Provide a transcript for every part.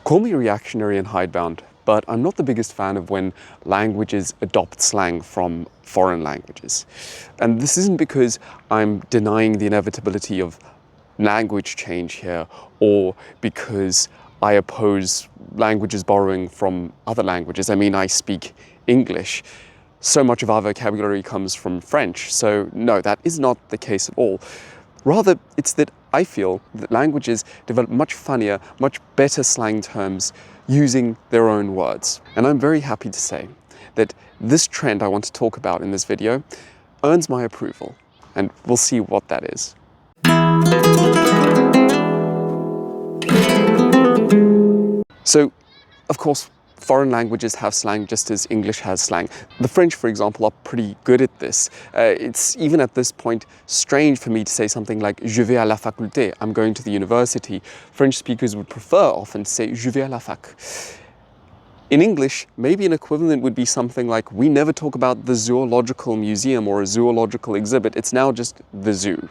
Call me reactionary and hidebound, but I'm not the biggest fan of when languages adopt slang from foreign languages. And this isn't because I'm denying the inevitability of language change here, or because I oppose languages borrowing from other languages. I mean, I speak English. So much of our vocabulary comes from French, so no, that is not the case at all. Rather, it's that I feel that languages develop much funnier, much better slang terms using their own words. And I'm very happy to say that this trend I want to talk about in this video earns my approval, and we'll see what that is. So, of course, foreign languages have slang just as English has slang. The French, for example, are pretty good at this. It's even at this point strange for me to say something like "Je vais à la faculté," I'm going to the university. French speakers would prefer often to say "Je vais à la fac." In English, maybe an equivalent would be something like, we never talk about the zoological museum or a zoological exhibit, it's now just the zoo.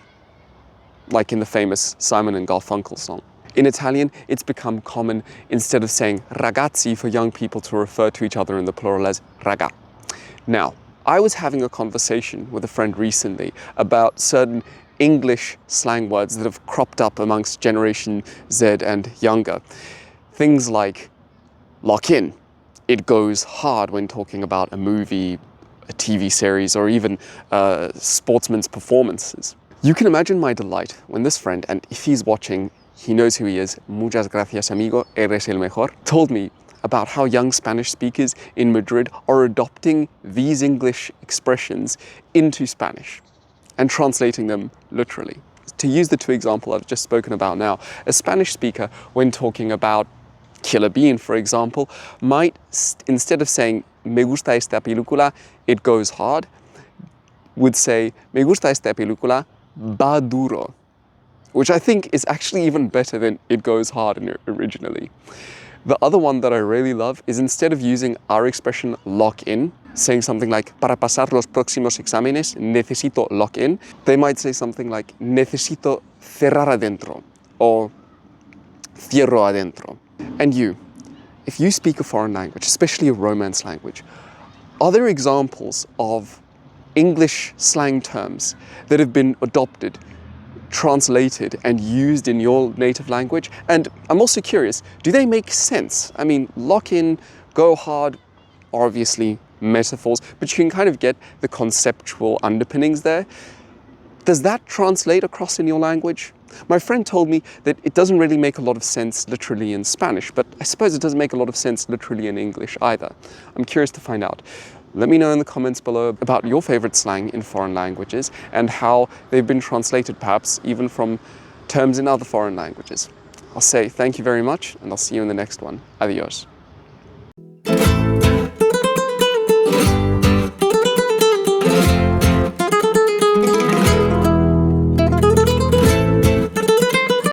Like in the famous Simon and Garfunkel song. In Italian, it's become common, instead of saying ragazzi for young people, to refer to each other in the plural as raga. Now, I was having a conversation with a friend recently about certain English slang words that have cropped up amongst Generation Z and younger. Things like lock in. It goes hard when talking about a movie, a TV series, or even sportsmen's performances. You can imagine my delight when this friend, and if he's watching, he knows who he is, muchas gracias amigo, eres el mejor, told me about how young Spanish speakers in Madrid are adopting these English expressions into Spanish and translating them literally. To use the two examples I've just spoken about now, a Spanish speaker, when talking about Killer Bean, for example, might, instead of saying me gusta esta película, it goes hard, would say me gusta esta película, va duro, which I think is actually even better than it goes hard originally. The other one that I really love is, instead of using our expression lock in, saying something like para pasar los próximos exámenes necesito lock in, they might say something like necesito cerrar adentro or cierro adentro. And you, if you speak a foreign language, especially a Romance language, are there examples of English slang terms that have been adopted, translated, and used in your native language? And I'm also curious, do they make sense? I mean, lock in, go hard, are obviously metaphors, but you can kind of get the conceptual underpinnings there. Does that translate across in your language? My friend told me that it doesn't really make a lot of sense literally in Spanish, but I suppose it doesn't make a lot of sense literally in English either. I'm curious to find out. Let me know in the comments below about your favorite slang in foreign languages and how they've been translated, perhaps even from terms in other foreign languages. I'll say thank you very much, and I'll see you in the next one. Adios.